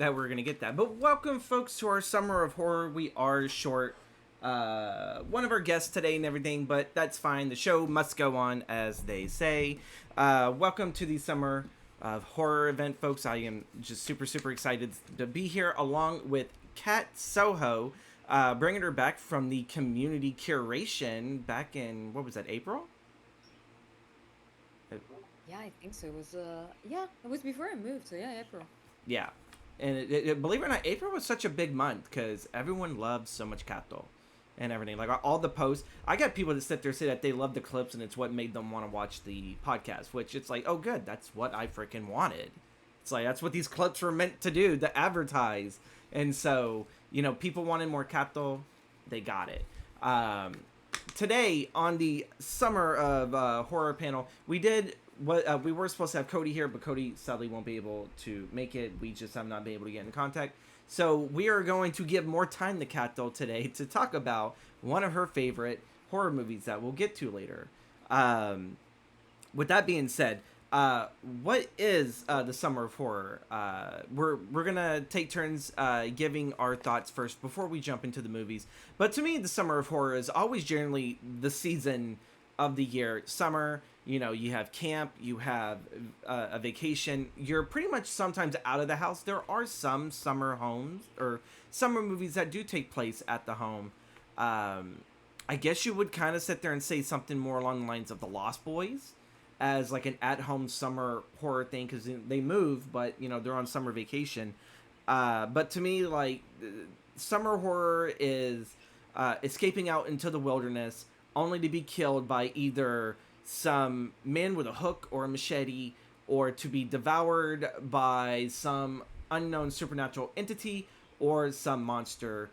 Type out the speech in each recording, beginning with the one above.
that we're gonna get that. But welcome, folks, to our summer of horror. We are short. One of our guests today and everything, but that's fine. The show must go on, as they say. Welcome to the summer of horror event, folks. I am just super excited to be here along with CatxSoho, bringing her back from the community curation back in what was that, April? Yeah, I think so. It was yeah, it was before I moved, so yeah, April. Yeah, and believe it or not, April was such a big month because everyone loves so much Kato and everything. Like all the posts, I got people that sit there say that they love the clips and it's what made them want to watch the podcast. Which it's like, oh, good, that's what I freaking wanted. It's like that's what these clips were meant to do, to advertise. And so people wanted more Kato, they got it. Today on the summer of horror panel, we did what we were supposed to have Cody here, but Cody sadly won't be able to make it. We just have not been able to get in contact. So we are going to give more time to Kato today to talk about one of her favorite horror movies that we'll get to later. With that being said, what is the summer of horror? We're gonna take turns giving our thoughts first before we jump into the movies. But to me, the summer of horror is always generally the season of the year. Summer, you have camp, you have a vacation. You're pretty much sometimes out of the house. There are some summer homes or summer movies that do take place at the home. I guess you would kind of sit there and say something more along the lines of The Lost Boys as like an at-home summer horror thing because they move, but they're on summer vacation. But to me, like summer horror is escaping out into the wilderness only to be killed by either some man with a hook or a machete, or to be devoured by some unknown supernatural entity or some monster.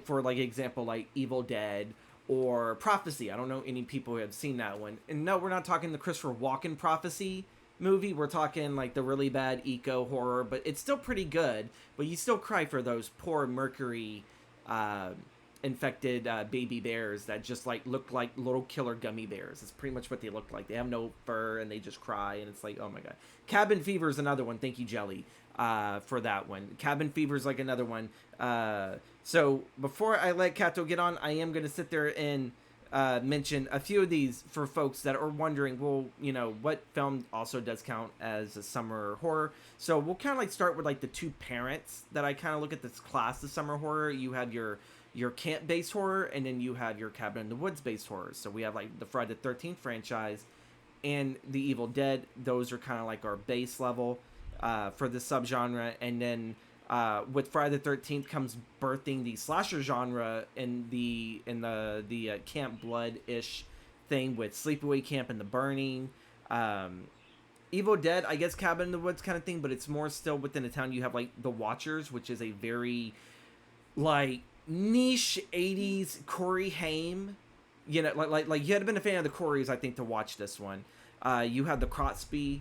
For like example, like Evil Dead or Prophecy. I don't know any people who have seen that one. And no, we're not talking the Christopher Walken Prophecy movie. We're talking like the really bad eco horror, but it's still pretty good. But you still cry for those poor mercury infected baby bears that just like look like little killer gummy bears. It's pretty much what they look like. They have no fur and they just cry, and it's like, oh my god. Cabin Fever is another one. Thank you, Jelly, for that one. Cabin Fever is like another one. So before I let Kato get on, I am going to sit there and mention a few of these for folks that are wondering, well, what film also does count as a summer horror. So we'll kind of like start with like the two parents that I kind of look at this class of summer horror. You have your camp based horror, and then you have your cabin in the woods based horror. So we have like the Friday the 13th franchise and the Evil Dead. Those are kind of like our base level for the subgenre. And then with Friday the 13th comes birthing the slasher genre in the camp blood ish thing with Sleepaway Camp and The Burning. Evil Dead, I guess cabin in the woods kind of thing, but it's more still within a town. You have like The Watchers, which is a very like niche 80s Corey Haim. Like you had been a fan of the Coreys, I think, to watch this one. You had the Crotsby,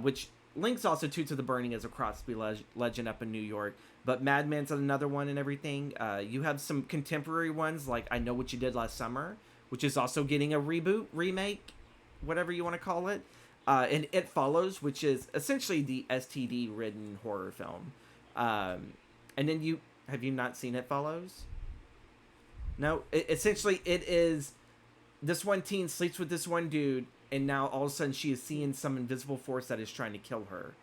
which links also to The Burning as a Crotsby legend up in New York. But Madman's another one and everything. You have some contemporary ones like I Know What You Did Last Summer, which is also getting a reboot, remake, whatever you want to call it. And It Follows, which is essentially the STD-ridden horror film. And then have you not seen It Follows? No, essentially it is this one teen sleeps with this one dude, and now all of a sudden she is seeing some invisible force that is trying to kill her.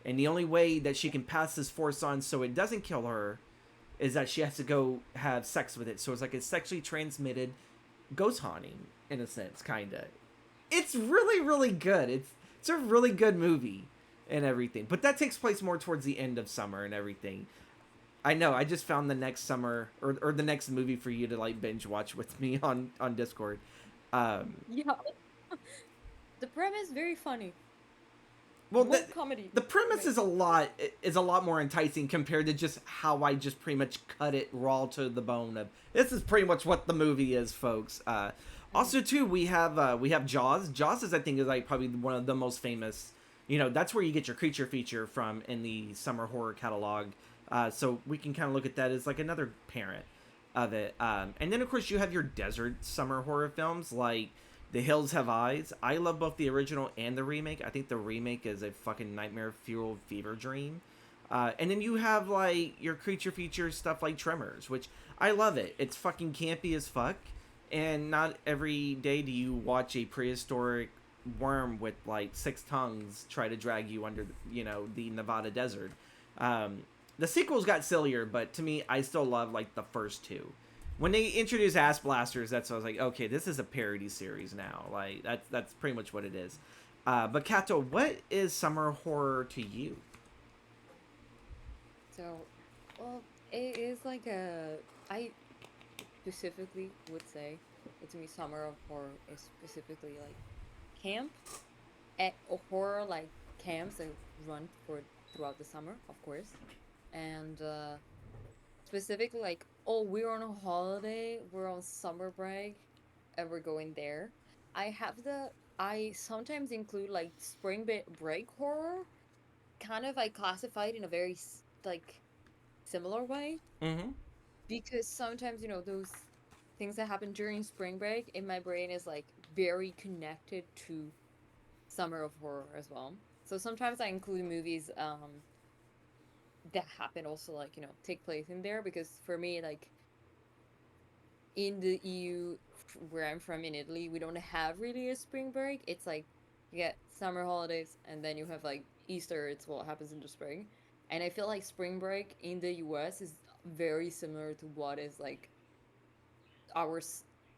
And the only way that she can pass this force on so it doesn't kill her is that she has to go have sex with it. So it's like a sexually transmitted ghost haunting, in a sense, kind of. It's really good. It's a really good movie and everything. But that takes place more towards the end of summer and everything. I know. I just found the next summer or the next movie for you to like binge watch with me on Discord. Yeah, the premise very funny, Well, more comedy. the premise Right. is a lot more enticing compared to just how I just pretty much cut it raw to the bone of this is pretty much what the movie is, folks. Also, too, we have Jaws. Jaws is I think is like probably one of the most famous. That's where you get your creature feature from in the summer horror catalog. So we can kind of look at that as like another parent of it. And then of course you have your desert summer horror films like The Hills Have Eyes. I love both the original and the remake. I think the remake is a fucking nightmare fueled fever dream. And then you have like your creature features stuff like Tremors, which I love it. It's fucking campy as fuck, and not every day do you watch a prehistoric worm with like six tongues try to drag you under, the Nevada desert. Um, the sequels got sillier, but to me, I still love like the first two. When they introduced Ass Blasters, that's when I was like, okay, this is a parody series now. Like that's pretty much what it is. But Kato, what is summer horror to you? So, well, it is like a. I specifically would say that to me, summer of horror is specifically like camp, at horror like camps that run for throughout the summer, of course, and specifically like, oh, we're on a holiday, we're on summer break, and we're going there. I have the. I sometimes include like break horror, kind of like classified in a very like similar way, Mm-hmm. because sometimes those things that happen during spring break in my brain is like very connected to summer of horror as well. So sometimes I include movies that happen also, like take place in there, because for me, like, in the EU, where I'm from in Italy, we don't have really a spring break. It's like you get summer holidays and then you have like Easter. It's what happens in the spring. And I feel like spring break in the US is very similar to what is like our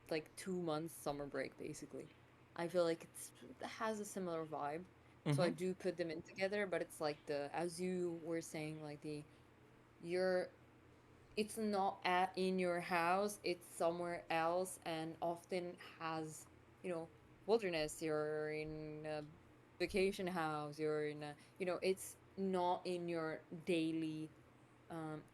like 2 months summer break basically. I feel like it has a similar vibe. So I Mm-hmm. do put them in together, but it's like, the as you were saying, like, you're it's not in your house, it's somewhere else, and often has, you know wilderness. You're in a vacation house, you're in a, it's not in your daily,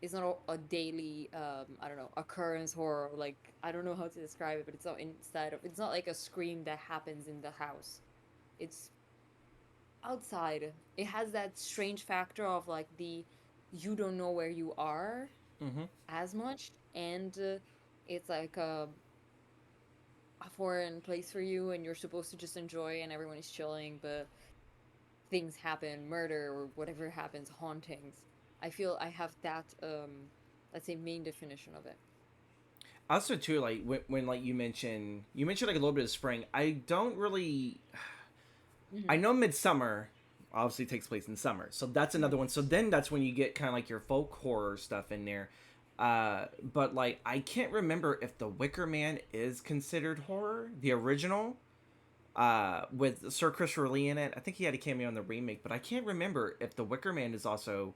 it's not a daily, I don't know, occurrence horror. Like, I don't know how to describe it, but it's not like a scream that happens in the house. It's outside. It has that strange factor of like, the you don't know where you are Mm-hmm. as much, and it's like a foreign place for you, and you're supposed to just enjoy, and everyone is chilling, but things happen, murder or whatever happens, hauntings. I feel I have that, let's say, main definition of it. Also, too, like when like you mentioned like a little bit of spring. I don't really. I Hmm. know Midsummer obviously takes place in summer, so that's Hmm. another one. So then that's when you get kind of like your folk horror stuff in there. But like I can't remember if The Wicker Man is considered horror, the original, with Sir Christopher Lee in it. I think he had a cameo in the remake, but I can't remember if The Wicker Man is also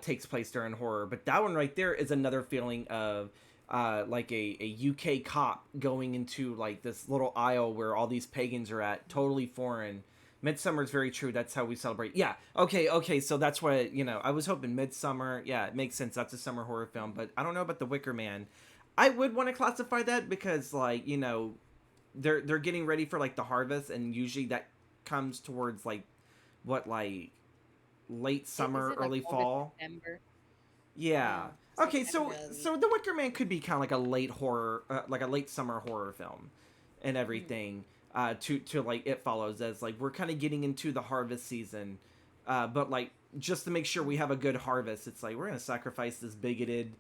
takes place during horror. But that one right there is another feeling of like a UK cop going into like this little aisle where all these pagans are at, totally foreign. Midsummer is very true. That's how we celebrate. Yeah. Okay. Okay. So that's what I was hoping Midsummer. Yeah, it makes sense. That's a summer horror film, but I don't know about The Wicker Man. I would want to classify that because like they're getting ready for like the harvest, and usually that comes towards like what, like late Is summer, it like early August, fall. September? Yeah. So Okay, so definitely. so The Wicker Man could be kind of like a late horror, like a late summer horror film, and Mhm. everything. To like It Follows, as like we're kind of getting into the harvest season, but like just to make sure we have a good harvest, it's like we're gonna sacrifice this bigoted,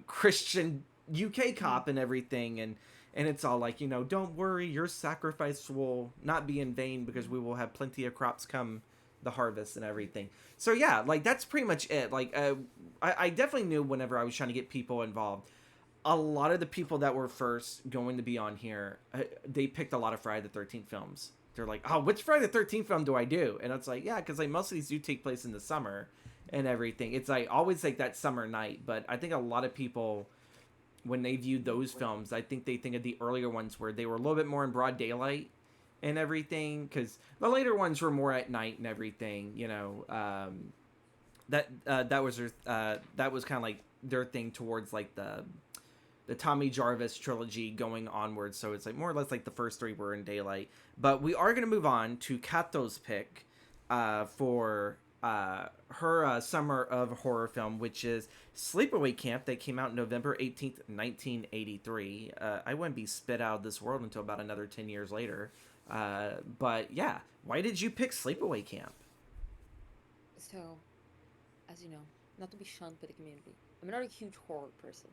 Christian UK Mhm. cop and everything, and it's all like, don't worry, your sacrifice will not be in vain because we will have plenty of crops come the harvest and everything. So yeah, like that's pretty much it. Like I definitely knew whenever I was trying to get people involved, a lot of the people that were first going to be on here, they picked a lot of Friday the 13th films. They're like, oh, which Friday the 13th film do I do? And it's like, yeah, because like most of these do take place in the summer and everything. It's like always like that summer night. But I think a lot of people, when they view those films, I think they think of the earlier ones where they were a little bit more in broad daylight and everything, because the later ones were more at night and everything. That was kind of like their thing towards like the Tommy Jarvis trilogy going onwards. So it's like more or less like the first three were in daylight. But we are gonna move on to Kato's pick for her summer of horror film, which is Sleepaway Camp, that came out November 18th, 1983. I wouldn't be spit out of this world until about another 10 years later. But yeah, why did you pick Sleepaway Camp? So as you know, not to be shunned by the community. I'm not a huge horror person.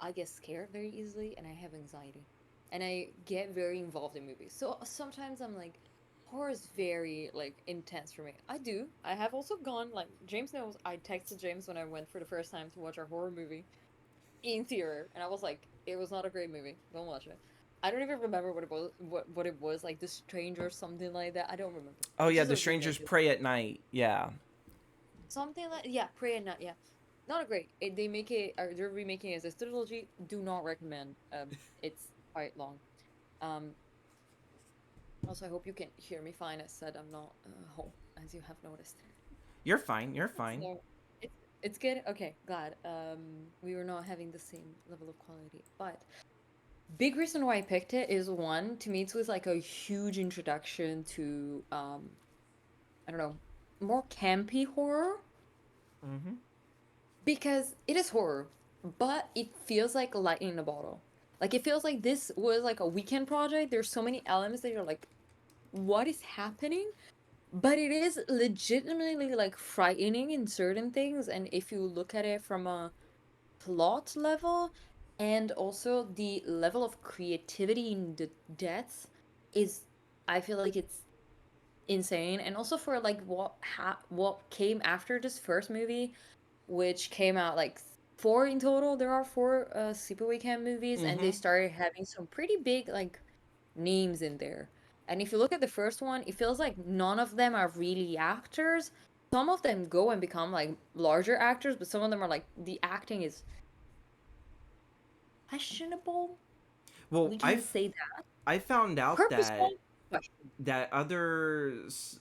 I get scared very easily and I have anxiety. And I get very involved in movies. So sometimes I'm like, horror is very like intense for me. I do. I have also gone like James knows I texted James when I went for the first time to watch a horror movie in theater and I was like, it was not a great movie. Don't watch it. I don't even remember what it was what it was, like The Stranger or something like that. I don't remember. Oh It's yeah, just The a Strangers remake. Pray at Night. Yeah. Something like yeah, Pray and Not yeah. Not great. They make it they're remaking it as a trilogy. Do not recommend. It's quite long. Um, Also, I hope you can hear me fine. I said I'm not home, as you have noticed. You're fine. You're fine. So it's good. Okay, glad. We were not having the same level of quality, but big reason why I picked it is one, to me it was like a huge introduction to I don't know, more campy horror Mm-hmm. because it is horror, but it feels like lightning in a bottle. Like it feels like this was like a weekend project. There's so many elements that you're like, what is happening? But it is legitimately like frightening in certain things, and if you look at it from a plot level and also the level of creativity in the deaths is, I feel like it's insane. And also for like what came after this first movie, which came out like four in total. There are four Sleepaway Camp movies, and they Mm-hmm. started having some pretty big like names in there. And if you look at the first one, it feels like none of them are really actors. Some of them go and become like larger actors, but some of them are like the acting is questionable. Well, We can say that. I found out Purposeful that question. other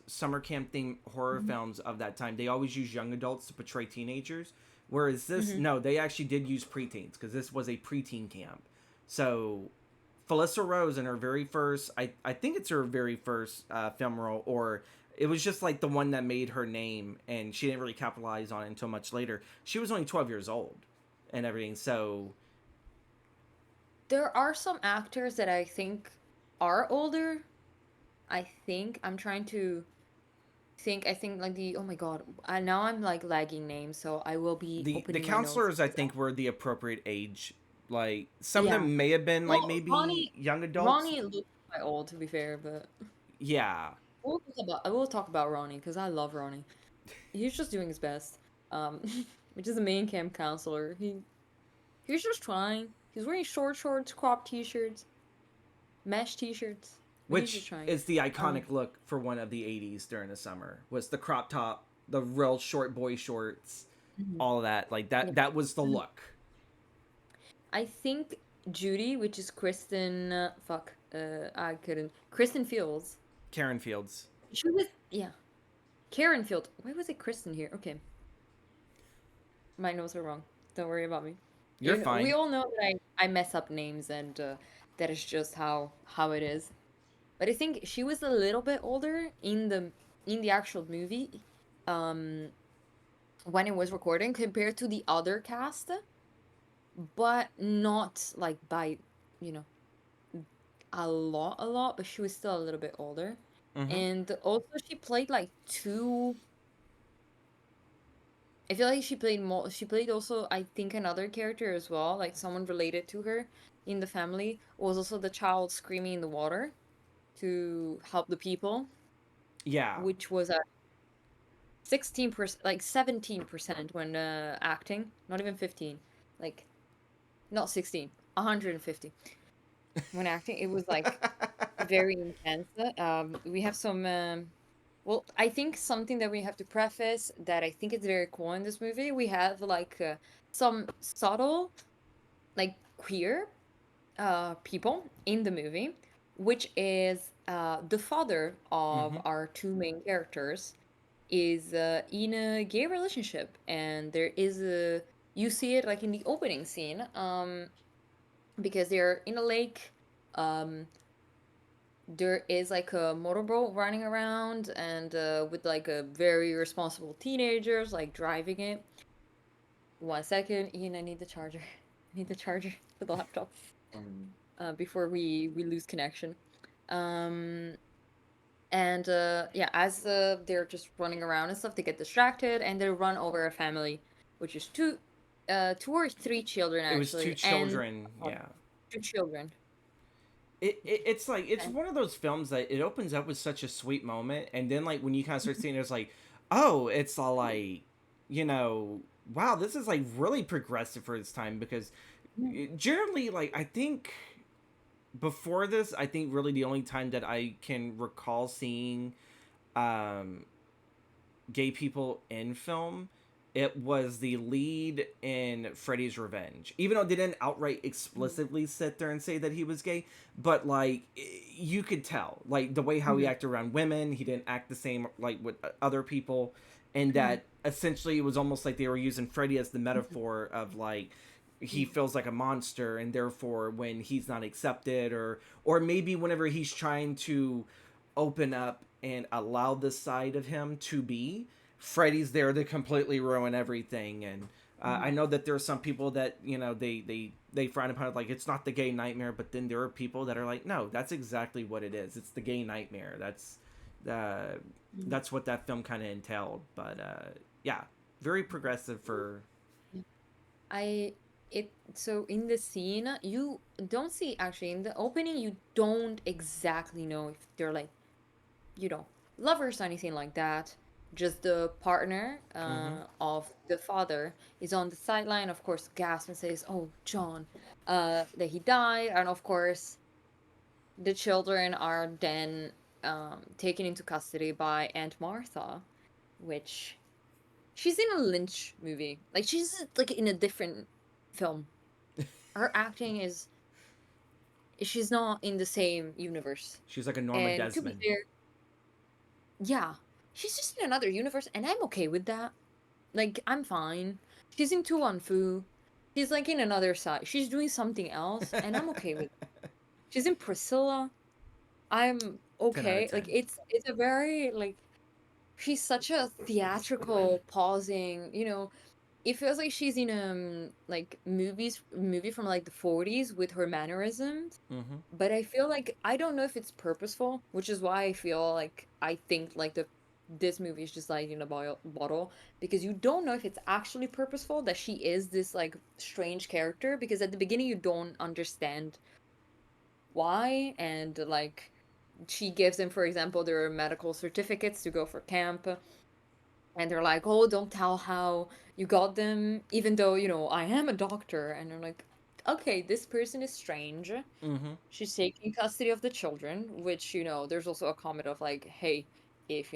summer camp theme horror Hmm. films of that time, they always use young adults to portray teenagers, whereas this, Hmm. no, they actually did use preteens because this was a preteen camp. So Felissa Rose in her very first, I think it's her very first film role, or it was just like the one that made her name, and she didn't really capitalize on it until much later. She was only 12 years old and everything. So There are some actors that I think are older. I think I'm trying to think. I think like the oh my god, now I'm like lagging names, so I will be the opening my notes. counselors, I think, were the appropriate age. Like some of Yeah. them may have been like Well, maybe young adults. Ronnie looks quite old to be fair, but Yeah. I will talk about Ronnie because I love Ronnie. He's just doing his best. Um, which is the main camp counselor. He's just trying. He's wearing short shorts, crop t-shirts, mesh t-shirts, but he's just Which trying. is the Um, iconic look for one of the 80s during the summer was the crop top, the real short boy shorts, mhm, all of that. Like yeah. that was the Mhm. look. I think Judy, which is Kristen, I couldn't. Kristen Fields. Karen Fields. She was, yeah. Karen Field. Why was it Kristen here? Okay, my notes are wrong. Don't worry about me. You're We fine. all know that I mess up names, and that is just how it is. But I think she was a little bit older in the actual movie, um, when it was recording compared to the other cast, but not like by, you know, a lot, but she was still a little bit older. Mm-hmm. And also she played like two, I feel like she played more, she played also, I think, another character as well, like someone related to her in the family was also the child screaming in the water to help the people, Yeah. which was a 16%, like 17% when acting, not even 15, like not 16, 150 when acting. It was like very intense. We have some well, I think something that we have to preface that I think is very cool in this movie, we have like some subtle like queer people in the movie, which is the father of Mm-hmm. our two main characters is in a gay relationship, and there is a, you see it like in the opening scene, because they're in a lake. um there is like a motorboat running around, and with like a very responsible teenagers like driving it. 1 second, Ian, I need the charger. I need the charger for the laptop before we lose connection. um And yeah, as they're just running around and stuff, they get distracted and they run over a family, which is two or three children It was two actually, and children. Yeah. two children. It's like it's And one of those films that it opens up with such a sweet moment, and then like when you kind of start seeing it, it's like, oh, it's all like, you know, wow, this is like really progressive for its time because generally, like I think before this, I think really the only time that I can recall seeing um gay people in film, it was the lead in Freddy's Revenge. Even though they didn't outright explicitly sit there and say that he was gay, but like you could tell, like the way how he Mhm. acted around women, he didn't act the same like with other people, and Mhm. that essentially it was almost like they were using Freddy as the metaphor of like he Mhm. feels like a monster and therefore when he's not accepted or maybe whenever he's trying to open up and allow this side of him to be, Freddy's there to completely ruin everything. And I Mhm. know that there are some people that you know they frown upon it like it's not the gay nightmare, but then there are people that are like, no, that's exactly what it is. It's the gay nightmare. Uh, Mhm. that's what that film kind of entailed. But yeah, very progressive for. Yeah. I it so in the scene you don't see, actually in the opening you don't exactly know if they're like, you know, lovers or anything like that. Just the partner Mm-hmm. of the father is on the sideline, of course, gasps and says, "Oh, John, that he died." And of course, the children are then taken into custody by Aunt Martha, which she's in a Lynch movie. Like she's like in a different film. Her acting is she's not in the same universe. She's like a Norma And to be Desmond. fair, yeah, she's just in another universe, and I'm okay with that. Like, I'm fine. She's in Tu Wan Fu. She's like in another side. She's doing something else, and I'm okay with it. She's in Priscilla. I'm 10 out of okay. Like 10. it's a very like she's such a theatrical pausing, it feels like she's in like movie from like the 40s with her mannerisms. Mm-hmm. But I feel like I don't know if it's purposeful, which is why I feel like I think like this movie is just like in a bottle, because you don't know if it's actually purposeful that she is this like strange character, because at the beginning you don't understand why. And like she gives them, for example, their medical certificates to go for camp, and they're like, "Oh, don't tell how you got them, even though, I am a doctor." And I'm like, "Okay, this person is strange." Mm-hmm. She's taking custody of the children, which, there's also a comment of like, hey, if,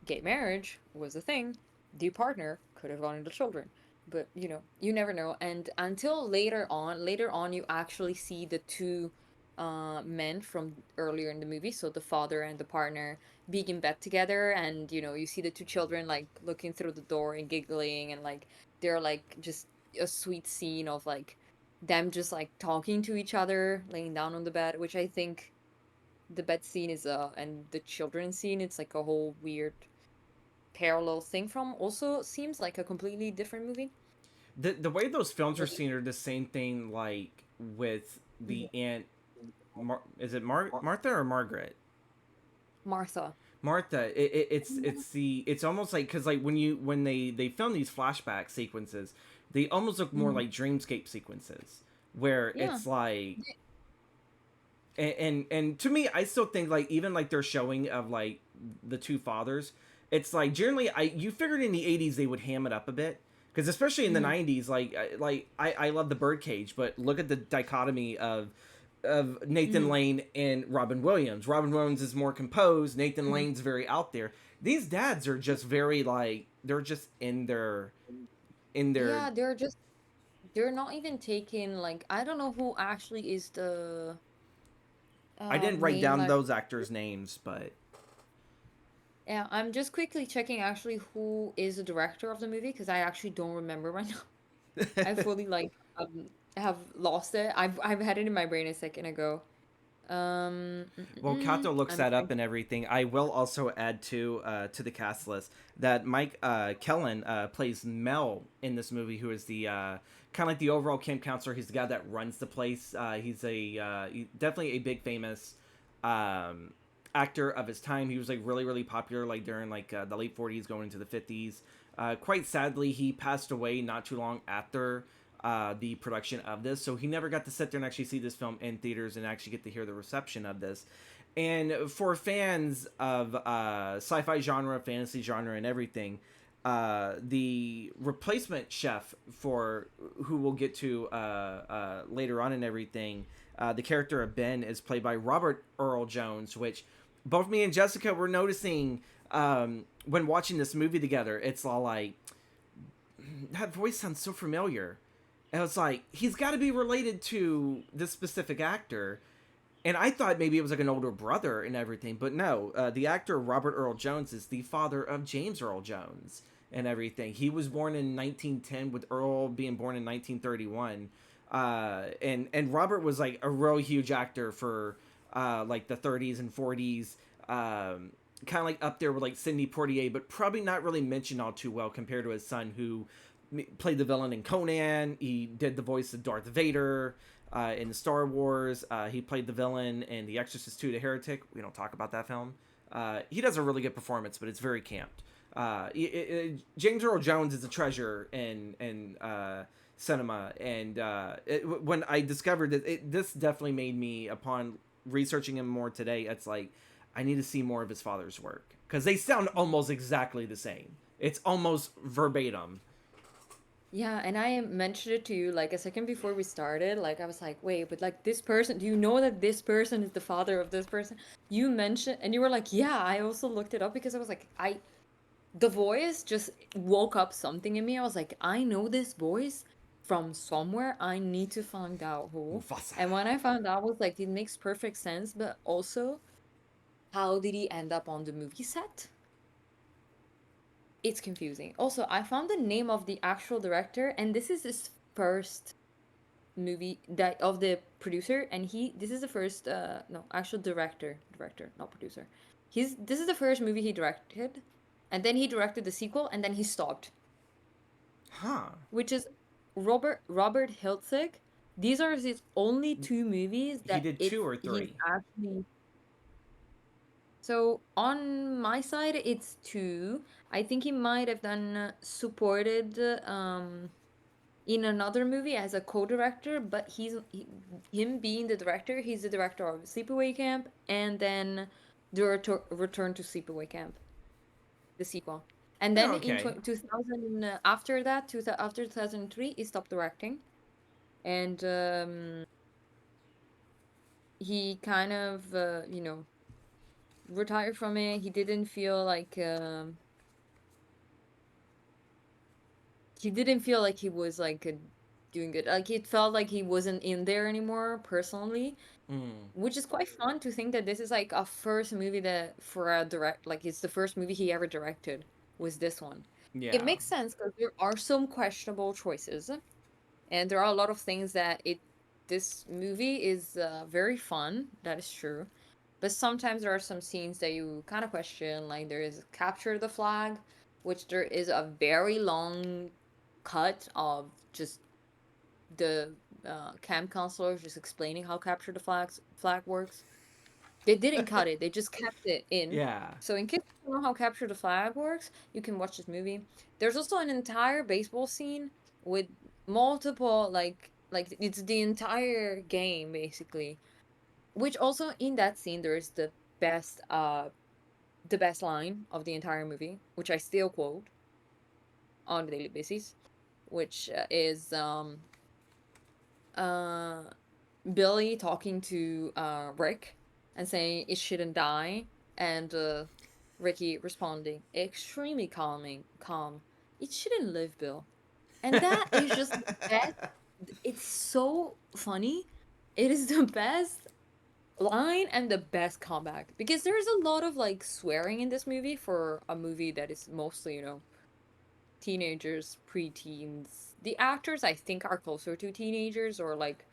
gay marriage was a thing, the partner could have gotten the children. But, you never know. And until later on, you actually see the two men from earlier in the movie, so the father and the partner being in bed together, and you see the two children like looking through the door and giggling, and like they're like just a sweet scene of like them just like talking to each other, laying down on the bed, which I think the bed scene is and the children scene, it's like a whole weird parallel thing from also seems like a completely different movie. The way those films are But seen are the same thing like with the Mhm. aunt. Is it Martha or Margaret? Martha. Martha. It's almost like because like when they film these flashback sequences, they almost look more Mhm. like dreamscape sequences where Yeah. it's like and to me I still think like even like their showing of like the two fathers, it's like generally you figured in the 80s they would ham it up a bit because especially in the Mhm. 90s I love the Birdcage, but look at the dichotomy of Nathan Mhm. Lane and Robin Williams. Robin Williams is more composed, Nathan Mhm. Lane's very out there. These dads are just very like they're just in their Yeah, they're not even taking, like, I don't know who actually is the I didn't write main down like. those actors names, but Yeah, I'm just quickly checking actually who is the director of the movie, because I actually don't remember right now. I fully like have lost it. I've had it in my brain a second ago. Well, Kato looks I'm that trying up to. and everything. I will also add to the cast list that Mike Kellen plays Mel in this movie, who is the kind of like the overall camp counselor. He's the guy that runs the place. He's definitely a big famous um, actor of his time. He was like really really popular like during like the late 40s going into the 50s. Quite sadly, he passed away not too long after the production of this, so he never got to sit there and actually see this film in theaters and actually get to hear the reception of this. And for fans of sci-fi genre, fantasy genre, and everything, the replacement chef for who we'll get to later on and everything, the character of Ben is played by Robert Earl Jones, which both me and Jessica were noticing when watching this movie together. It's all like, that voice sounds so familiar. And it's like, he's got to be related to this specific actor. And I thought maybe it was like an older brother and everything, but no. The actor Robert Earl Jones is the father of James Earl Jones and everything. He was born in 1910, with Earl being born in 1931. And Robert was like a real huge actor for like the 30s and 40s. Kind of like up there with like Sidney Poitier, but probably not really mentioned all too well compared to his son, who played the villain in Conan. He did the voice of Darth Vader in Star Wars. He played the villain in The Exorcist 2: The Heretic. We don't talk about that film. He does a really good performance, but it's very camped. James Earl Jones is a treasure in cinema, and when I discovered that, this definitely made me, upon researching him more today, it's like, I need to see more of his father's work, because they sound almost exactly the same. It's almost verbatim. Yeah, and I mentioned it to you like a second before we started. Like I was like, wait, but like this person, do you know that this person is the father of this person? You mentioned, and you were like, yeah, I also looked it up because I was like, the voice just woke up something in me. I was like, I know this voice from somewhere. I need to find out who. Mufasa. And when I found out, I was like, it makes perfect sense, but also, how did he end up on the movie set? It's confusing. Also, I found the name of the actual director, and this is his first movie that of the producer, and this is the first no, actual director, not producer. This is the first movie he directed, and then he directed the sequel, and then he stopped. Huh. Which is Robert Hiltzik. These are his only two movies He that did it's two or he's three. actually. So on my side, it's two. I think he might have done supported in another movie as a co-director, but him being the director, he's the director of Sleepaway Camp and then the Return to Sleepaway Camp, the sequel. And Oh, then in okay. 2000, after that, after 2003, he stopped directing, and he kind of retired from it. He didn't feel like he was like doing good. Like it felt like he wasn't in there anymore personally, Mm. which is quite fun to think that this is like a first movie that for a direct, like it's the first movie he ever directed was this one. It Yeah. makes sense because there are some questionable choices, and there are a lot of things that this movie is very fun. That is true, but sometimes there are some scenes that you kind of question. Like there is Capture the Flag, which there is a very long cut of just the camp counselors just explaining how Capture the flag works. They didn't cut it; they just kept it in. Yeah. So in case you don't know how Capture the Flag works, you can watch this movie. There's also an entire baseball scene with multiple like it's the entire game basically. Which also in that scene there is best the best line of the entire movie, which I still quote on a daily basis, which is uh Billy talking to Rick and saying it shouldn't die, and Ricky responding extremely calm. It shouldn't live, Bill. And that is just the best. It's so funny. It is the best line and the best comeback because there's a lot of like swearing in this movie for a movie that is mostly, teenagers, preteens. The actors I think are closer to teenagers or like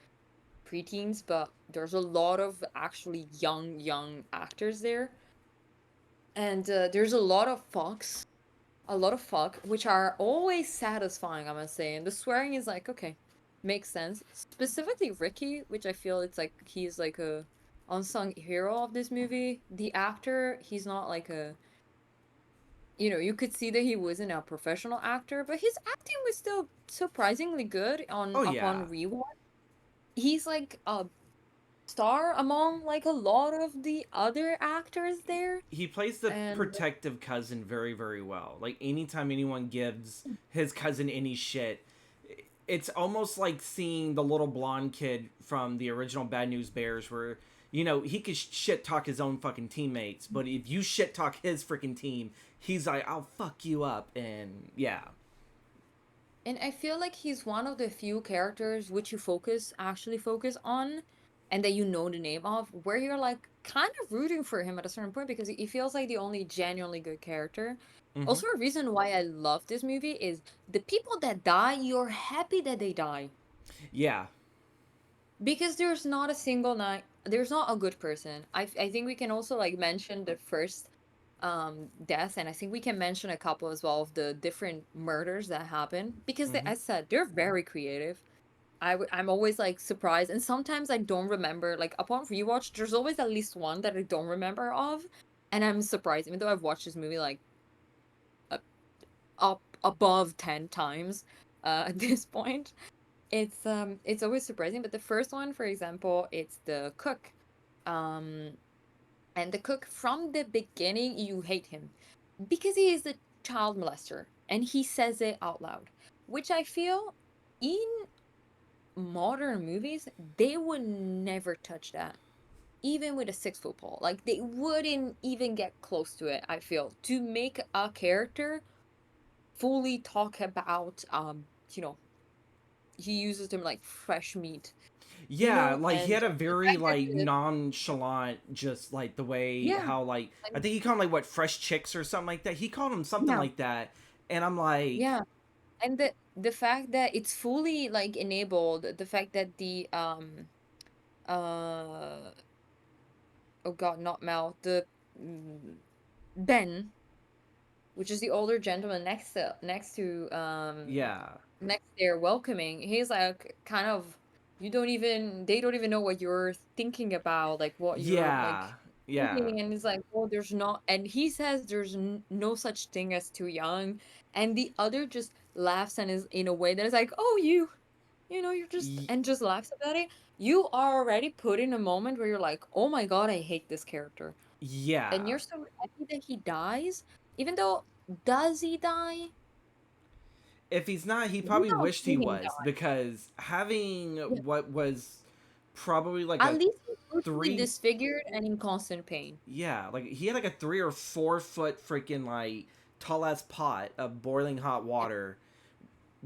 preteens, but there's a lot of actually young actors there. And there's a lot of fuck, which are always satisfying, I must say. And the swearing is like, okay, makes sense. Specifically Ricky, which I feel it's like he's like a unsung hero of this movie. The actor, he's not like a, you know, you could see that he wasn't a professional actor, but his acting was still surprisingly good on Oh yeah. upon rewatch. He's like a star among like a lot of the other actors there. He plays the And protective cousin very, very well. Like anytime anyone gives his cousin any shit, it's almost like seeing the little blonde kid from the original Bad News Bears, where he could shit talk his own fucking teammates, but if you shit talk his freaking team, he's like, "I'll fuck you up," and yeah, and I feel like he's one of the few characters which you actually focus on, and that you know the name of, where you're like kind of rooting for him at a certain point because he feels like the only genuinely good character. hmm Also, a reason why I love this movie is the people that die, you're happy that they die. yeah, Because there's not a good person. I think we can also like mention the first death, and I think we can mention a couple as well of the different murders that happen because hmm as said, they're very creative. I'm always like surprised, and sometimes I don't remember, like upon rewatch there's always at least one that I don't remember of, and I'm surprised even though I've watched this movie like uh, up above 10 times at this point. It's always surprising, but the first one, for example, it's the cook. Um and the cook, from the beginning you hate him because he is a child molester and he says it out loud, which I feel in modern movies they would never touch that. Even with a 6 foot pole, like they wouldn't even get close to it. I feel to make a character fully talk about you know, he uses them like fresh meat, you yeah. know, Like he and had a the very fact that like nonchalant, just like the way yeah, how like I and think he called them like what fresh chicks or something like that. He called them something yeah, like that, and I'm like, yeah, and the fact that it's fully like enabled, the fact that the uh oh god, not Mel, the mm, Ben, which is the older gentleman yeah, next there welcoming, he's like kind of, they don't even know what you're thinking about, like what you're yeah, like yeah. thinking, and it's like, oh, there's not, and he says there's no such thing as too young, and the other just laughs and is in a way that is like, oh, you know, you're just, Y- and just laughs about it. You are already put in a moment where you're like, oh my god, I hate this character, and yeah. you're so happy that he dies, even though, does he die? If he's not, he You probably don't wished he see him was, die. because having Yeah. what was probably like At a least he's brutally three, disfigured and in constant pain. yeah, like he had like a 3 or 4 foot freaking like tall ass pot of boiling hot Yeah. water.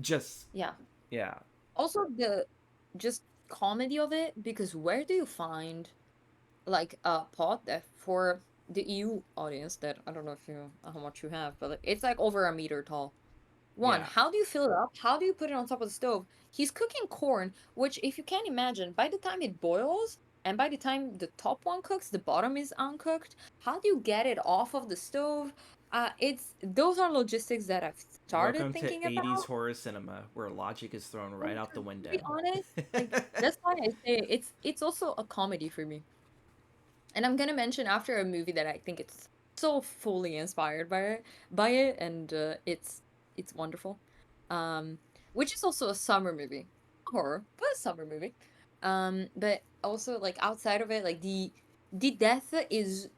Just Yeah. yeah, Also, the just comedy of it, because where do you find like a pot that, for the EU audience, that I don't know if you how much you have, but like, it's like over a meter tall. One, yeah, how do you fill it up? How do you put it on top of the stove? He's cooking corn, which, if you can imagine, by the time it boils and by the time the top one cooks, the bottom is uncooked. How do you get it off of the stove? It's those are logistics that I've started welcome to thinking 80s about. horror cinema where logic is thrown And right out the to be window. honest, like that's why I say it's also a comedy for me. And I'm gonna mention after a movie that I think it's so fully inspired by it, and it's wonderful. Um, which is also a summer movie, horror, but a summer movie. But also like outside of it, like the death is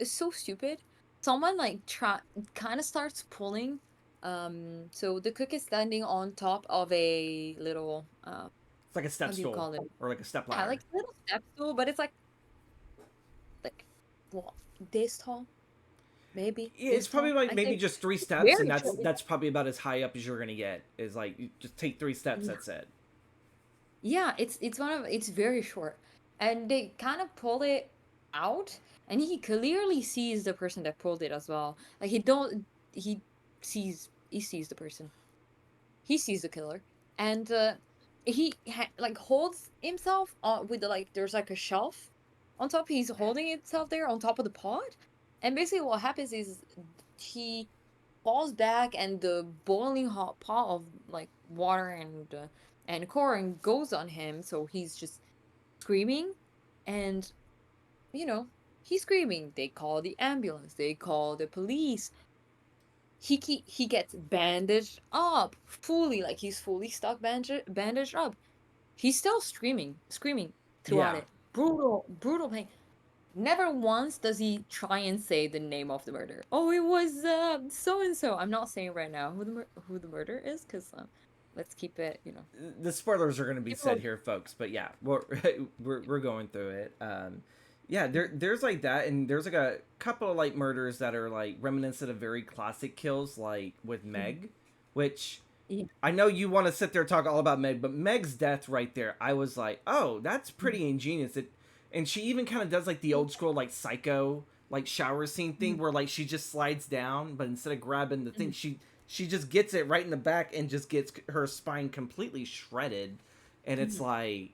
so stupid. Someone like try kind of starts pulling. So the cook is standing on top of a little It's like a how step do you stool call it? or like a step Yeah, ladder. like a little step stool, but it's like what, this tall, maybe Yeah, it's this probably tall. like I maybe think just 3 steps, and very that's short. that's probably about as high up as you're gonna get. Is like you just take 3 steps. Yeah, That's it. yeah. It's very short, and they kind of pull it out, and he clearly sees the person that pulled it as well. Like he he sees the person. He sees the killer, and like holds himself on with the, like there's like a shelf on top. He's holding himself there on top of the pot, and basically what happens is he falls back, and the boiling hot pot of like water and corn goes on him, so he's just screaming, and you know, he's screaming. They call the ambulance. They call the police. He gets bandaged up fully, like he's fully stuck bandaged up. He's still screaming throughout Yeah. it. Brutal pain. Never once does he try and say the name of the murder. Oh, it was so and so. I'm not saying right now who the murder is, because let's keep it, The spoilers are going to be said people. here, folks. But yeah, we're going through it. Yeah, there's like that, and there's like a couple of like murders that are like reminiscent of very classic kills, like with Meg, which Yeah. I know you want to sit there and talk all about Meg, but Meg's death right there, I was like, oh, that's pretty ingenious. And she even kind of does like the old school like psycho like shower scene thing where like she just slides down, but instead of grabbing the thing, she just gets it right in the back and just gets her spine completely shredded. And it's like,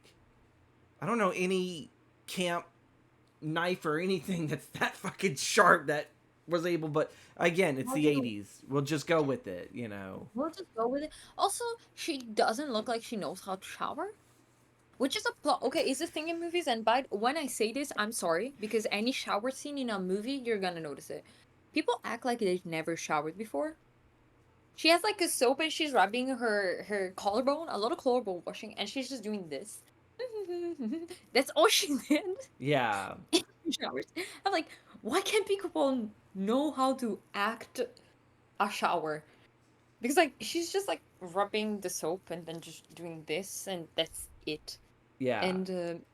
I don't know any camp knife or anything that's that fucking sharp that was able, but again, it's the 80s. We'll just go with it, you know. We'll just go with it. Also, she doesn't look like she knows how to shower, which is a plot. Okay, is a thing in movies, and by when I say this, I'm sorry, because any shower scene in a movie, you're gonna notice it. People act like they've never showered before. She has like a soap and she's rubbing her collarbone, a lot of collarbone washing, and she's just doing this. That's all she did Yeah. in showers. I'm like, why can't people know how to act a shower? Because like she's just like rubbing the soap and then just doing this, and that's it. Yeah. And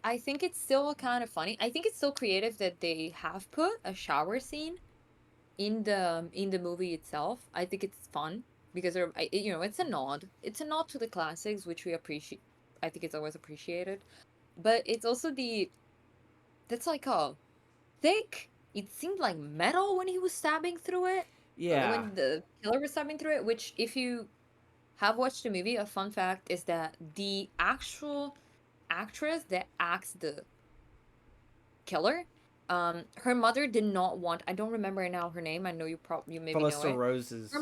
I think it's still kind of funny. I think it's so creative that they have put a shower scene in the movie itself. I think it's fun because it's a nod. It's a nod to the classics, which we appreciate. I think it's always appreciated, but it's also that's like a thick. It seemed like metal when he was stabbing through it. Yeah. When the killer was stabbing through it. Which, if you have watched the movie, a fun fact is that the actual actress that acts the killer, her mother did not want. I don't remember now her name. I know you maybe know Felissa it. Rose Her, is,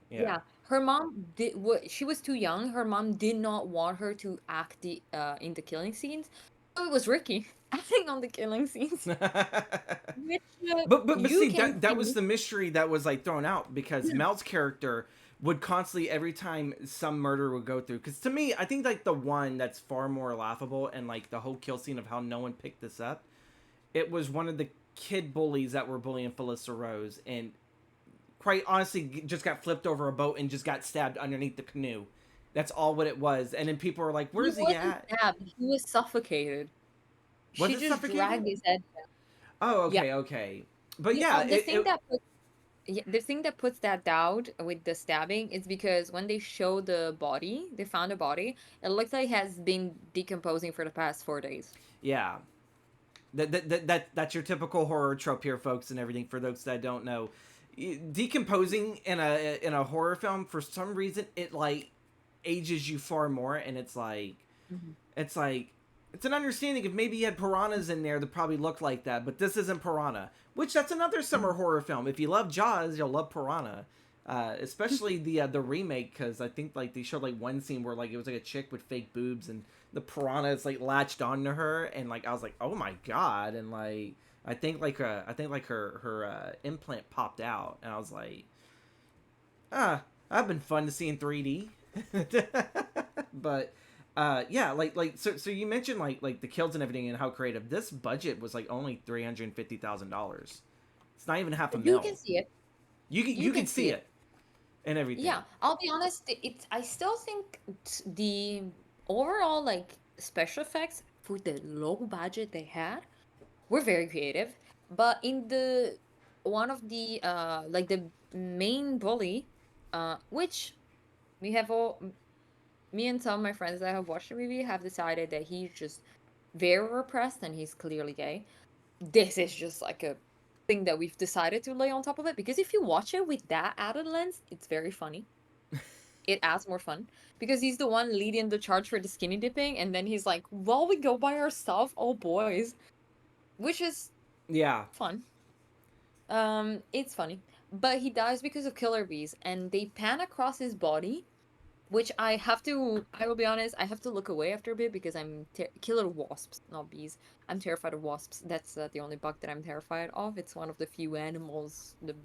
yeah. yeah, her mom did. She was too young. Her mom did not want her to act in the killing scenes. So it was Ricky acting on the killing scenes, but which but you see can that was see. the mystery that was like thrown out because Mel's character would constantly every time some murder would go through, because to me I think like the one that's far more laughable and like the whole kill scene of how no one picked this up, it was one of the kid bullies that were bullying Felissa Rose, and quite honestly just got flipped over a boat and just got stabbed underneath the canoe. That's all what it was. And then people were like, He where's he wasn't at? stabbed. He was suffocated. Was She it just dragged suffocated? his head. Oh, Yeah. okay, okay. But yeah, The thing that the thing that puts that doubt with the stabbing is because when they show the body, they found a body. It looks like it has been decomposing for the past 4 days. yeah. That's your typical horror trope here, folks, and everything. For those that don't know, decomposing in a horror film, for some reason it like ages you far more, and Mhm. it's like it's an understanding if maybe you had piranhas in there that probably looked like that, but this isn't piranha. Which that's another summer Mhm. horror film. If you love Jaws, you'll love Piranha. Especially the remake, because I think like they showed like one scene where like it was like a chick with fake boobs and the piranha is like latched onto her, and like I was like, oh my god, and like I think like her implant popped out, and I was like, I've been fun to see in 3D. But yeah, so you mentioned like the kills and everything and how creative. This budget was like only $350,000. It's not even half a You mil. can see it. You You can can see see it. it and everything. Yeah, I'll be honest, I still think the overall like special effects for the low budget they had were very creative. But in the one of the like the main bully, which we have all me and some of my friends that have watched the movie have decided that he's just very repressed and he's clearly gay. This is just like a thing that we've decided to lay on top of it, because if you watch it with that added lens, it's very funny. It adds more fun because he's the one leading the charge for the skinny dipping, and then he's like, "Well, we go by ourselves, oh boys," which is Yeah. fun. It's funny, but he dies because of killer bees, and they pan across his body, which I will be honest, I have to look away after a bit because I'm killer wasps, not bees. I'm terrified of wasps. That's the only bug that I'm terrified of. It's one of the few animals, the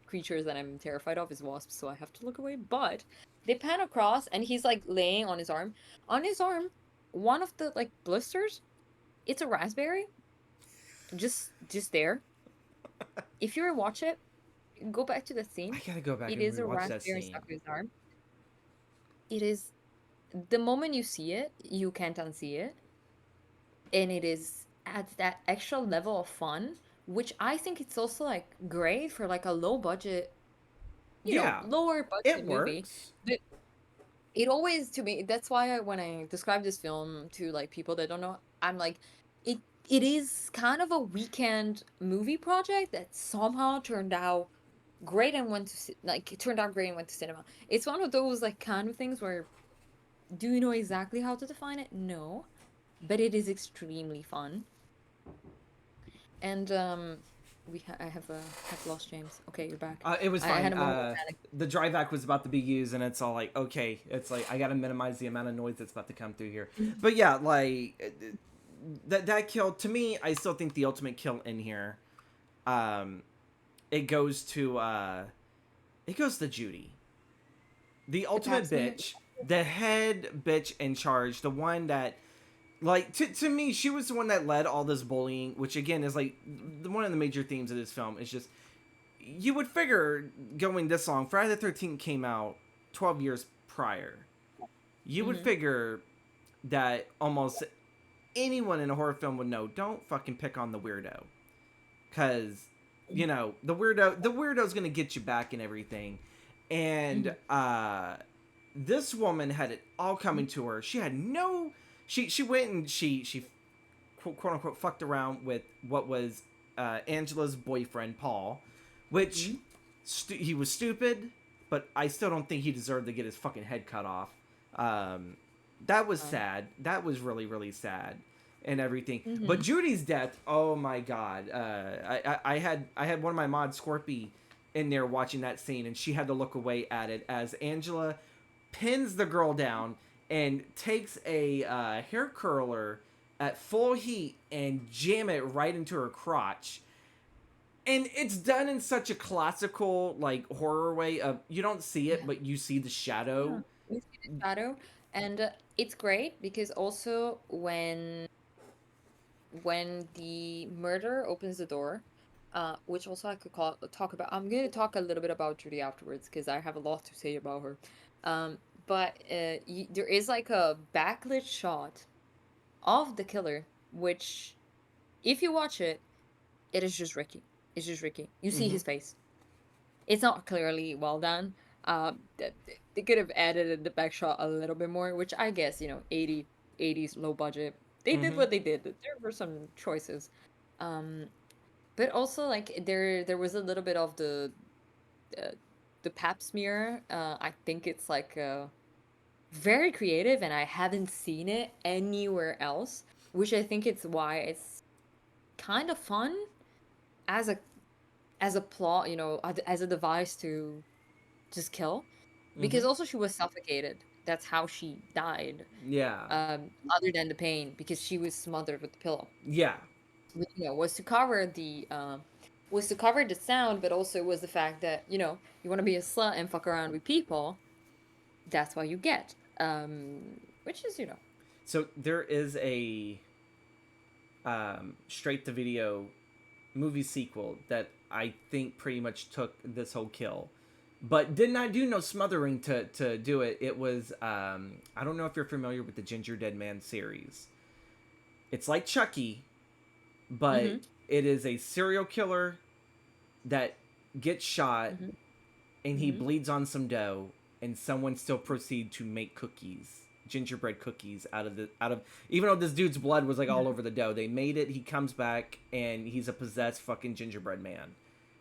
creatures that I'm terrified of is wasps, so I have to look away. But they pan across, and he's like laying on his arm. On his arm, one of the like blisters, it's a raspberry, just there. If you watch it, go back to the I scene. gotta go back It and is a rewatch that raspberry stuck scene. on his arm. It is the moment you see it, you can't unsee it. And it is at that extra level of fun, which I think it's also like great for like a low budget, Yeah, lower it budget movie. works. But it always, to me, that's why when I describe this film to like people that don't know, I'm like, it it is kind of a weekend movie project that somehow turned out great and like it turned out great and went to cinema. It's one of those like kind of things where, do you know exactly how to define it? No, but it is extremely fun. And I have lost James. Okay, you're back. It was I fine. had a moment of panic. The dry vac was about to be used, and it's all like, okay, it's like I gotta minimize the amount of noise that's about to come through here. But yeah, like that kill to me, I still think the ultimate kill in here, um, it goes to Judy, the The ultimate pap smear. bitch, the head bitch in charge, the one that like to me she was the one that led all this bullying, which again is like one of the major themes of this film is just you would figure going this long, Friday the 13th came out 12 years prior. You would Mm-hmm. figure that almost anyone in a horror film would know don't fucking pick on the weirdo. Because, you know, the weirdo's going to get you back and everything. Mm-hmm. And this woman had it all coming to her. She had no. She went and she quote unquote fucked around with what was Angela's boyfriend Paul, which Mm-hmm. he was stupid, but I still don't think he deserved to get his fucking head cut off. Um, that was sad. That was really really sad, and everything. But Mm-hmm. Judy's death, oh my god! I had one of my mods, Scorpy, in there watching that scene, and she had to look away at it as Angela pins the girl down and takes a hair curler at full heat and jam it right into her crotch. And it's done in such a classical like horror way of you don't see it Yeah. but you see the Yeah. shadow. We see the shadow, and it's great because also when the murderer opens the door, which also I could talk about. I'm going to talk a little bit about Judy afterwards because I have a lot to say about her. But there is like a backlit shot of the killer, which, if you watch it, it is just Ricky. It's just Ricky. You see Mm-hmm. his face. It's not clearly well done. They could have added the back shot a little bit more, which I guess, 80s low budget. They did Mm-hmm. what they did. There were some choices. Um, but also like there was a little bit of uh, the pap smear. I think it's like very creative, and I haven't seen it anywhere else, which I think it's why it's kind of fun as a plot, as a device to just kill. Mm-hmm. Because also she was suffocated. That's how she died. Yeah. Other than the pain, because she was smothered with the pillow. Yeah. Which, was to cover the sound, but also was the fact that, you want to be a slut and fuck around with people. That's what you get. Which is, So there is a straight to video movie sequel that I think pretty much took this whole kill, but did not do no smothering to do it. It was I don't know if you're familiar with the Ginger Dead Man series. It's like Chucky, but mm-hmm, it is a serial killer that gets shot mm-hmm, and he mm-hmm, bleeds on some dough, and someone still proceed to make cookies, gingerbread cookies out of even though this dude's blood was like all over the dough, they made it. He comes back and he's a possessed fucking gingerbread man.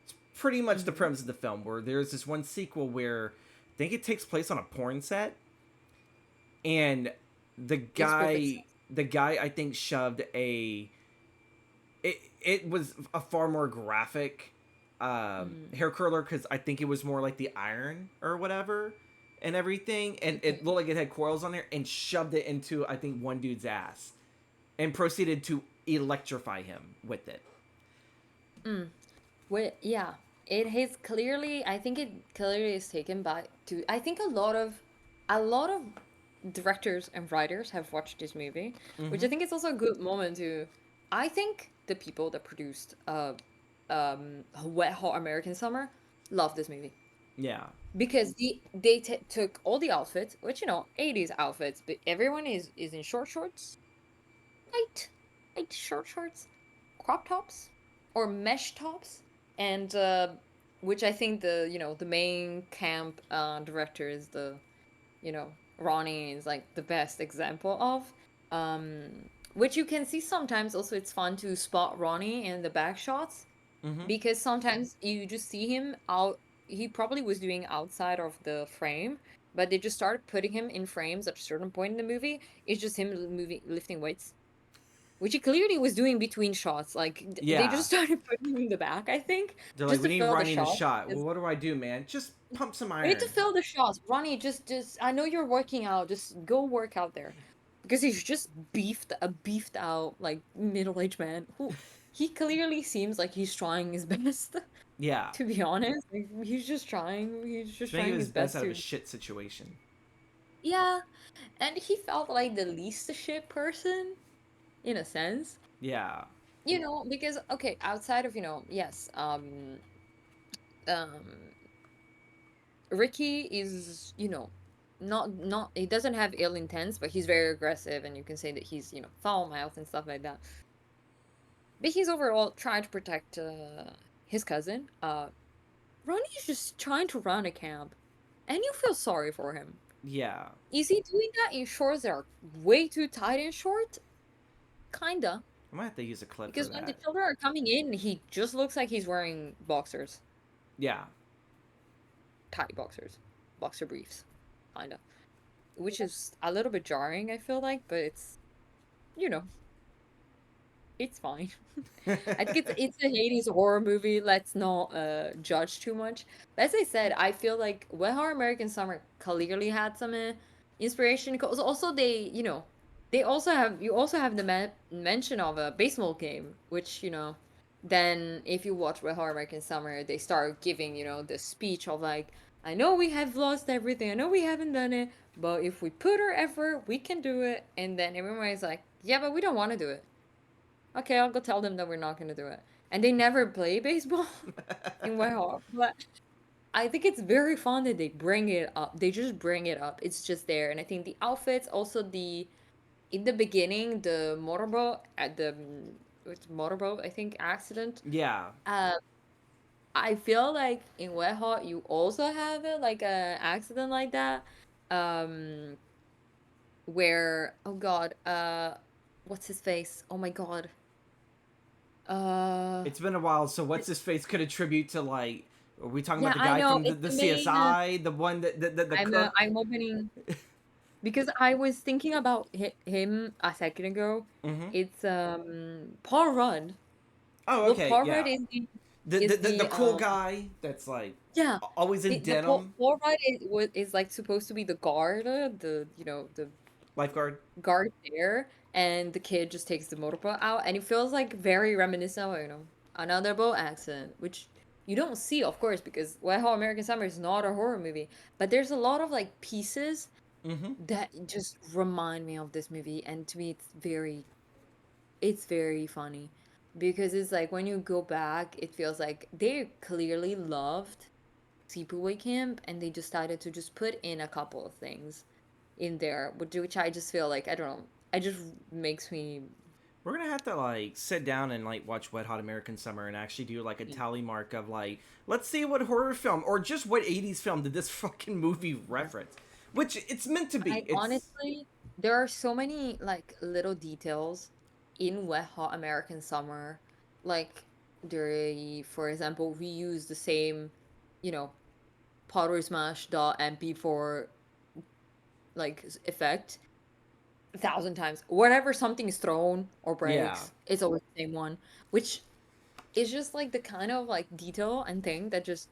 It's pretty much the mm-hmm. premise of the film, where there's this one sequel where I think it takes place on a porn set, and the Makes perfect guy sense. the guy I think shoved a it was a far more graphic Mm-hmm. hair curler, because I think it was more like the iron or whatever. and everything, and it looked like it had coils on there, and shoved it into I think one dude's ass, and proceeded to electrify him with it. Mm. Well, yeah, it has clearly. I think it clearly is taken back to. I think a lot of directors and writers have watched this movie, which I Mm-hmm. think is also a good moment to. I think the people that produced Wet Hot American Summer love this movie Yeah. because they took all the outfits, which 80s outfits, but everyone is in short shorts, light, light short shorts, crop tops, or mesh tops, and which I think the main camp director is you know Ronnie is like the best example of. Which you can see sometimes. Also, it's fun to spot Ronnie in the back shots Mm-hmm. because sometimes you just see him out. He probably was doing outside of the frame, but they just started putting him in frames at a certain point in the movie. It's just him moving, lifting weights, which he clearly was doing between shots. Like they Yeah. just started putting him in the back, I think, They're like, just we to need fill the Ronnie in the shot. shot. Well, what do I do, man? Just pump some We need to iron. fill the shots. Ronnie, just I know you're working out. Just go work out there, because he's just beefed out like middle-aged man who he clearly seems like he's trying his best. Yeah. To be honest, like, he's just trying. He's He's just making trying his his best best out of a to. shit situation. Yeah, and he felt like the least shit person in a sense. Yeah. Because okay, outside of yes, um Ricky is, not he doesn't have ill intents, but he's very aggressive, and you can say that he's, foul mouthed and stuff like that. But he's overall trying to protect his cousin. Ronnie's just trying to run a camp, and you feel sorry for him. Yeah. Is he doing that in shorts that are way too tight and short? Kinda. I might have to use a clip for Because when the that. children are coming in, he just looks like he's wearing boxers, Yeah. tight boxers, boxer briefs, kinda. Which is a little bit jarring, I feel like, but you know, it's fine. I think it's a Hades horror movie. Let's not judge too much. But as I said, I feel like Wet Hot American Summer clearly had some inspiration. Because also they also have you also have the mention of a baseball game, which then if you watch Wet Hot American Summer, they start giving the speech of like, I know we have lost everything. I know we haven't done it, but if we put our effort, we can do it. And then everybody's like, yeah, but we don't want to do it. Okay, I'll go tell them that we're not going to do it. And they never play baseball in Wayhawk. But I think it's very fun that they bring it up. They just bring it up. It's just there. And I think the outfits, also in the beginning, the motorboat at the it's motorboat, I think, accident. Yeah. Uh, I feel like in Wet Hot you also have it like a accident like that. Um, where oh god, what's his face? Oh my god. Uh It's been a while, so what's his face could attribute to like? Are we talking about Yeah, the I guy know. from It's the the main. CSI, the one that the cook? I'm opening because I was thinking about him a second ago. Mm-hmm. It's Paul Rudd. Oh, Well, okay, Paul Rudd yeah. is the The, the is the the the cool guy that's like yeah, always in the denim, Paul Rudd is like supposed to be the guard, the lifeguard. guard there, and the kid just takes the motorboat out, and it feels like very reminiscent of another boat accident, which you don't see, of course, because Wet Hot American Summer is not a horror movie, but there's a lot of like pieces Mm-hmm. that just remind me of this movie, and to me it's very funny because it's like when you go back, it feels like they clearly loved Sleepaway Camp, and they decided to just put in a couple of things in there, which I just feel like I don't know, it just makes me. We're gonna have to like sit down and like watch Wet Hot American Summer and actually do like a tally mark of like, let's see what horror film or just what '80s film did this fucking movie reference, which it's meant to be. I It's honestly, there are so many like little details in Wet Hot American Summer, like they, for example, reuse the same, you know, Pottery Smash MP4 like effect 1,000 times. Whenever something is thrown or yeah, breaks, it's always the same one, which is just like the kind of like detail and thing that just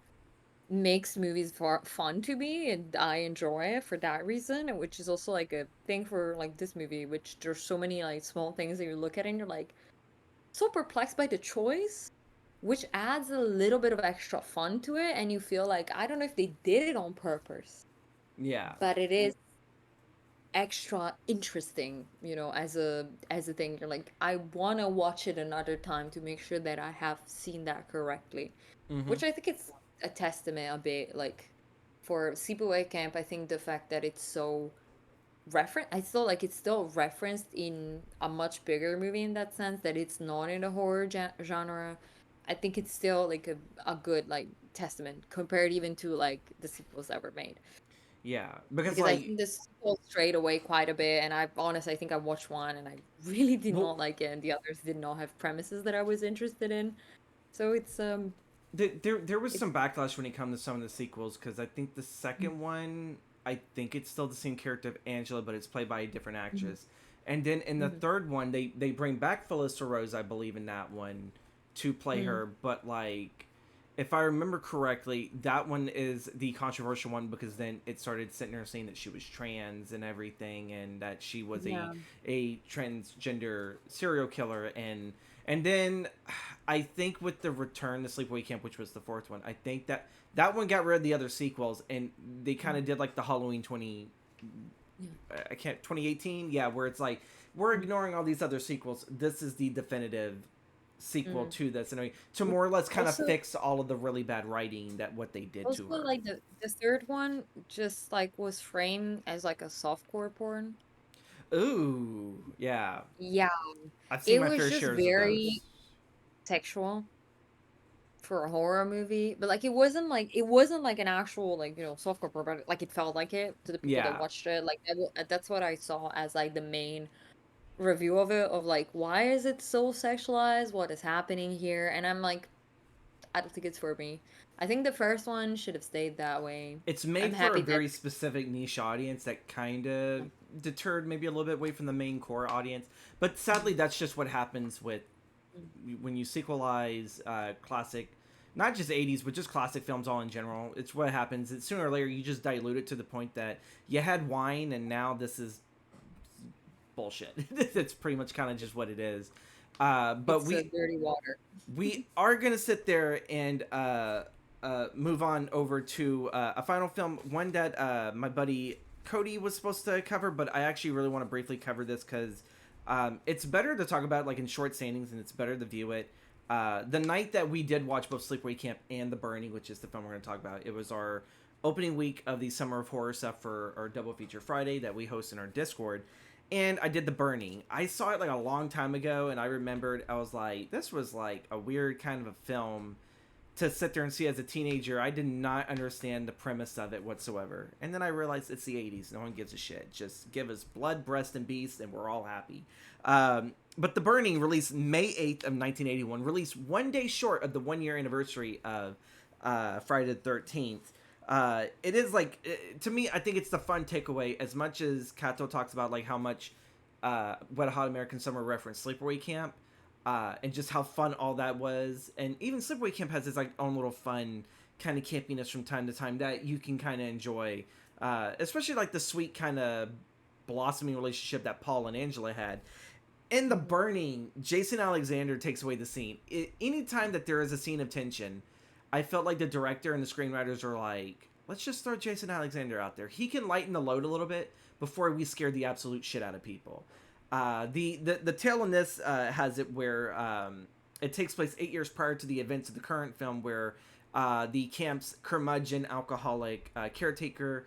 makes movies for fun to me, and I enjoy it for that reason, and which is also like a thing for like this movie, which there's so many like small things that you look at and you're like so perplexed by the choice, which adds a little bit of extra fun to it, and you feel like I don't know if they did it on purpose, Yeah. but it is extra interesting, as a thing. You're like, I want to watch it another time to make sure that I have seen that correctly, Mm-hmm. which I think it's a testament a bit like for Sleepaway Camp. I think the fact that it's so I still like it's still referenced in a much bigger movie in that sense that it's not in the horror genre. I think it's still like a good like testament compared even to like the sequels that were made, Yeah. Because because I like, think the sequels strayed away quite a bit, and I think I watched one and I really did well, not like it, and the others did not have premises that I was interested in. So there was it's some backlash when it comes to some of the sequels because I think the second one, I think it's still the same character of Angela, but it's played by a different Mhm, actress. And then in the mhm, third one, they bring back Felissa Rose, I believe, in that one to play mhm, her. But like, if I remember correctly, that one is the controversial one because then it started sitting there saying that she was trans and everything, and that she was yeah. a transgender serial killer, and then I think with the return to Sleepaway Camp, which was the fourth one, I think that that one got rid of the other sequels, and they kind Mhm, of did like the Halloween 2018, yeah, where it's like we're yeah. ignoring all these other sequels. This is the definitive sequel Mm. to this, and to more or less kind of Also, fix all of the really bad writing that what they did to her. like the third one just like was framed as like a softcore porn. Ooh, yeah, Yeah, I've seen it my was fair just shares of very those. sexual for a horror movie, but like it wasn't like an actual like softcore porn, but like it felt like it to the people that Yeah, watched it. Like that's what I saw as like the main review of it, of like why is it so sexualized? What is happening here? And I'm like, I don't think it's for me. I think the first one should have stayed that way. it's I'm made for a happy that. very specific niche audience that kind of deterred maybe a little bit away from the main core audience. But sadly, that's just what happens with when you sequelize classic, not just 80s, but just classic films all in general. It's what happens. It's sooner or later you just dilute it to the point that you had wine and now this is bullshit. That's pretty much kind of just what it is. But It's a dirty water. we are gonna sit there and move on over to a final film, one that my buddy Cody was supposed to cover, but I actually really want to briefly cover this because it's better to talk about like in short standings, and it's better to view it. The night that we did watch both Sleepaway Camp and The Burning, which is the film we're going to talk about, it was our opening week of the Summer of Horror stuff for our Double Feature Friday that we host in our Discord. And I did The Burning. I saw it like a long time ago, and I remembered I was like, this was like a weird kind of a film to sit there and see as a teenager. I did not understand the premise of it whatsoever. And then I realized it's the 80s. No one gives a shit. Just give us blood, breast, and beast, and we're all happy. But The Burning, released May 8th of 1981, released one day short of the 1 year anniversary of Friday the 13th. It is like, to me, I think it's the fun takeaway. As much as Kato talks about like how much Wet Hot American Summer referenced Sleepaway Camp, and just how fun all that was. And even Sleepaway Camp has its like own little fun kind of campiness from time to time that you can kind of enjoy, especially like the sweet kind of blossoming relationship that Paul and Angela had. In The Mhm. Burning, Jason Alexander takes away the scene. Anytime that there is a scene of tension, I felt like the director and the screenwriters are like, let's just throw Jason Alexander out there. He can lighten the load a little bit before we scare the absolute shit out of people. The tale in this has it where it takes place 8 years prior to the events of the current film, where the camp's curmudgeon alcoholic caretaker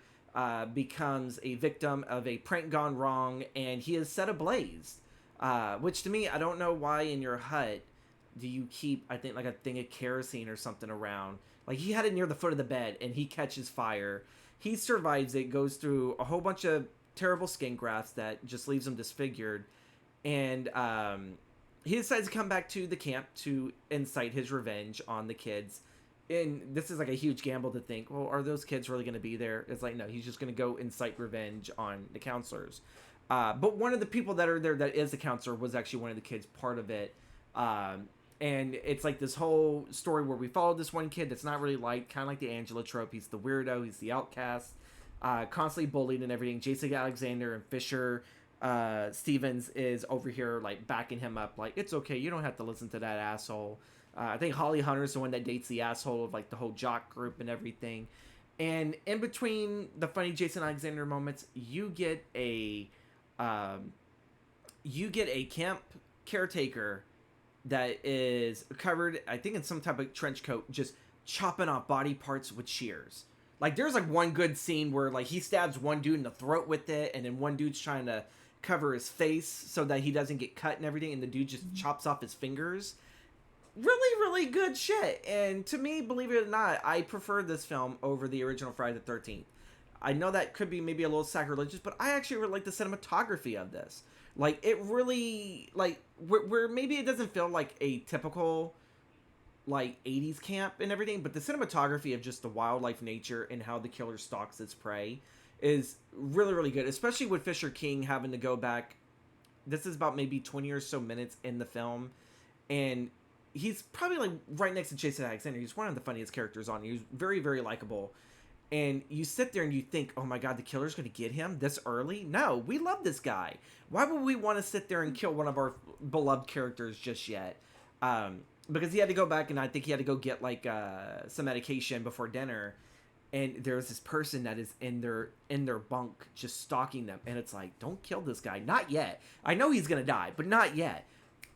becomes a victim of a prank gone wrong, and he is set ablaze. Which to me, I don't know why in your hut do you keep, I think, like a thing of kerosene or something around. Like he had it near the foot of the bed, and he catches fire. He survives it, goes through a whole bunch of terrible skin grafts that just leaves him disfigured, and he decides to come back to the camp to incite his revenge on the kids. And this is like a huge gamble to think, well, are those kids really going to be there? It's like, no, he's just going to go incite revenge on the counselors. But one of the people that are there that is the counselor was actually one of the kids, part of it. And it's like this whole story where we follow this one kid that's not really liked, kind of like the Angela trope. He's the weirdo, he's the outcast, constantly bullied and everything. Jason Alexander and Fisher Stevens is over here like backing him up, like it's okay, you don't have to listen to that asshole. I think Holly Hunter's the one that dates the asshole of like the whole jock group and everything. And in between the funny Jason Alexander moments, you get a camp caretaker that is covered, I think, in some type of trench coat, just chopping off body parts with shears. Like, there's like one good scene where like he stabs one dude in the throat with it, and then one dude's trying to cover his face so that he doesn't get cut and everything, and the dude just chops off his fingers. Really, really good shit. And to me, believe it or not, I prefer this film over the original Friday the 13th. I know that could be maybe a little sacrilegious, but I actually really like the cinematography of this. Like, it really, like, where maybe it doesn't feel like a typical, like, 80s camp and everything, but the cinematography of just the wildlife nature and how the killer stalks its prey is really, really good, especially with Fisher King having to go back. This is about maybe 20 or so minutes in the film, and he's probably, like, right next to Jason Alexander. He's one of the funniest characters on. He's very, very likable. And you sit there and you think, oh my god, the killer's going to get him this early? No, we love this guy. Why would we want to sit there and kill one of our beloved characters just yet? Because he had to go back, and I think he had to go get like some medication before dinner. And there's this person that is in their bunk just stalking them, and it's like, don't kill this guy, not yet. I know he's gonna die, but not yet.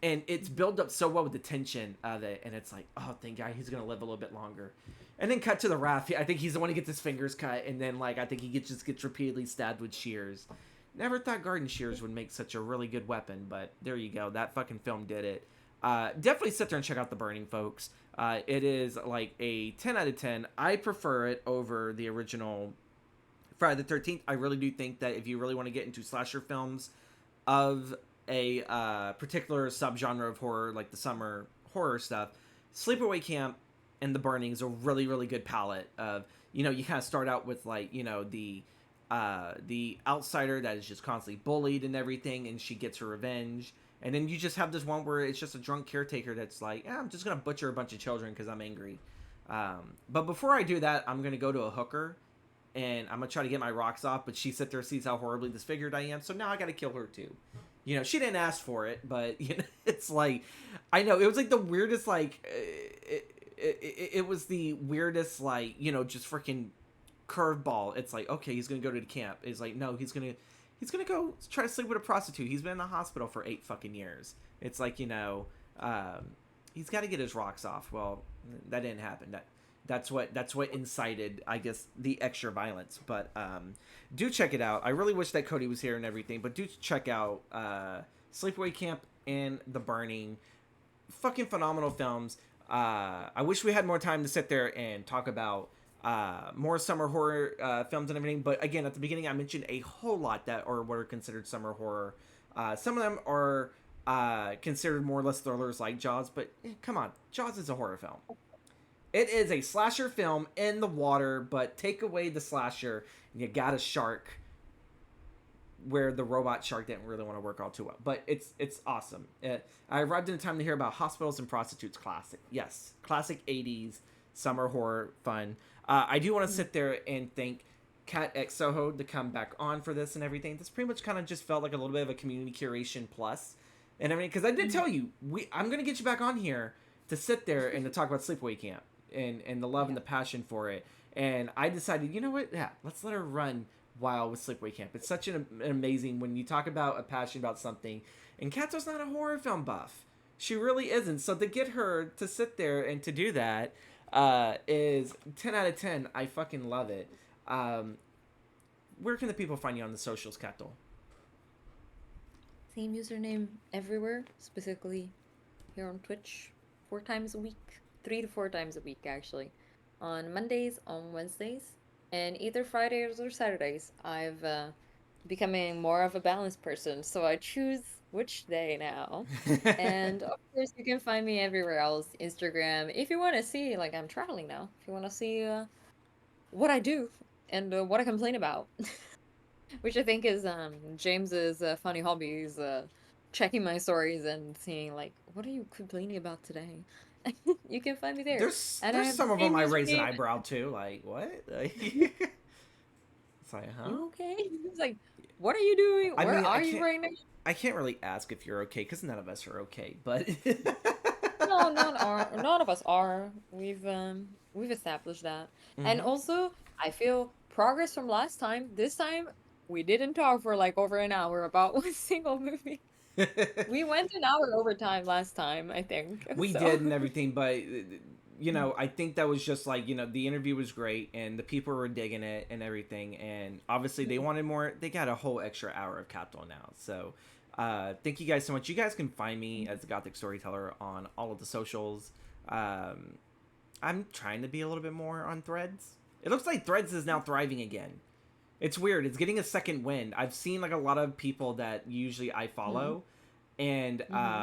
And it's built up so well with the tension of it, and it's like, oh, thank God, he's gonna live a little bit longer. And then cut to the raft. I think he's the one who gets his fingers cut, and then like I think he just gets repeatedly stabbed with shears. Never thought garden shears would make such a really good weapon, but there you go. That fucking film did it. Definitely sit there and check out The Burning, folks. It is like a 10 out of 10. I prefer it over the original Friday the 13th. I really do think that if you really want to get into slasher films of a particular subgenre of horror, like the summer horror stuff, Sleepaway Camp and The Burning is a really, really good palette of, you kind of start out with like, the outsider that is just constantly bullied and everything, and she gets her revenge. And then you just have this one where it's just a drunk caretaker that's like, I'm just going to butcher a bunch of children because I'm angry. But before I do that, I'm going to go to a hooker, and I'm going to try to get my rocks off, but she sits there, sees how horribly disfigured I am, so now I got to kill her too. She didn't ask for it, but, it's like, I know, it was like the weirdest, like, it was the weirdest, like, just freaking curveball. It's like, okay, he's going to go to the camp. It's like, no, he's going to go try to sleep with a prostitute. He's been in the hospital for 8 fucking years. It's like, he's got to get his rocks off. Well, that didn't happen. That's what incited, I guess, the extra violence. But do check it out. I really wish that Cody was here and everything, but do check out Sleepaway Camp and The Burning. Fucking phenomenal films. I wish we had more time to sit there and talk about more summer horror films and everything. But again, at the beginning, I mentioned a whole lot that are what are considered summer horror. Some of them are considered more or less thrillers like Jaws. But come on, Jaws is a horror film. It is a slasher film in the water, but take away the slasher, and you got a shark where the robot shark didn't really want to work all too well. But it's awesome. I arrived in time to hear about Hospitals and Prostitutes classic. Yes, classic 80s summer horror fun. I do want to sit there and thank CatxSoho to come back on for this and everything. This pretty much kind of just felt like a little bit of a community curation plus and everything. Because I did tell you, I'm going to get you back on here to sit there and to talk about Sleepaway Camp and the love and the passion for it. And I decided, you know what? Yeah, let's let her run wild with Sleepaway Camp. It's such an amazing when you talk about a passion about something. And Kato's not a horror film buff. She really isn't. So to get her to sit there and to do that is 10 out of 10. I fucking love it. Where can the people find you on the socials, Kato? Same username everywhere, specifically here on Twitch 4 times a week. 3 to 4 times a week, actually. On Mondays, on Wednesdays, and either Fridays or Saturdays. I've becoming more of a balanced person, so I choose which day now. And of course, you can find me everywhere else. Instagram, if you want to see, like, I'm traveling now. If you want to see what I do and what I complain about, which I think is James's funny hobbies checking my stories and seeing like, what are you complaining about today? You can find me there. And I There's have the some of them same I raise an username. eyebrow to, like what? Like, it's like, huh? You okay? It's like, what are you doing? I Where mean, are you right now? I can't really ask if you're okay because none of us are okay. But No, none of us are. We've established that. And hmm also, I feel progress from last time. This time we didn't talk for like over an hour about one single movie. We went an hour over time last time, I think. we So, did and everything, but I think that was just like the interview was great and the people were digging it and everything, and obviously they wanted more. They got a whole extra hour of Capital now, so thank you guys so much. You guys can find me as the Gothic Storyteller on all of the socials. Um, I'm trying to be a little bit more on Threads. It looks like Threads is now thriving again. It's weird. It's getting a second wind. I've seen like a lot of people that usually I mm-hmm. follow, and Mm-hmm.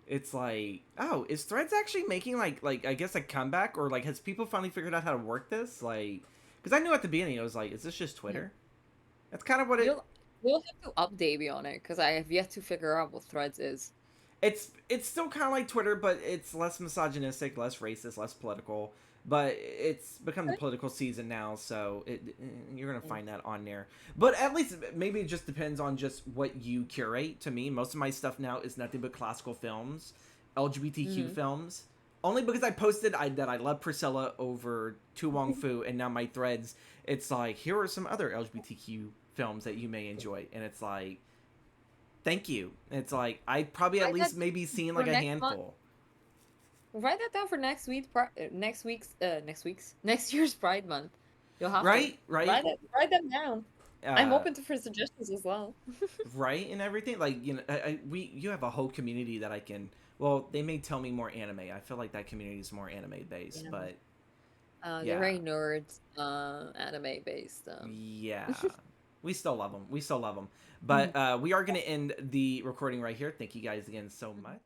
it's like, oh, is Threads actually making like I guess a comeback, or like has people finally figured out how to work this? Like, because I knew at the beginning I was like, is this just Yeah. Twitter? That's kind of what it. You'll have to update me on it because I have yet to figure out what Threads is. It's still kind of like Twitter, but it's less misogynistic, less racist, less political. But it's become the Okay. political season now, so you're gonna find that on there. But at least maybe it just depends on just what you curate. To me, most of my stuff now is nothing but classical films, LGBTQ Mm-hmm. films. Only because I posted that I love Priscilla over Tu Wong Fu, and now my threads, it's like here are some other LGBTQ films that you may enjoy, and it's like thank you. It's like I probably at Write that least maybe seen for like a next month. handful. Write that down for next year's Pride Month. You'll have to Right, right, write them down. I'm uh, open to for suggestions as well. right, and everything. Like you have a whole community that I can. Well, they may tell me more anime. I feel like that community is more anime based, Yeah. but They're yeah, very nerds, anime based. yeah, we still love them. We still love them. But we are gonna end the recording right here. Thank you guys again so much.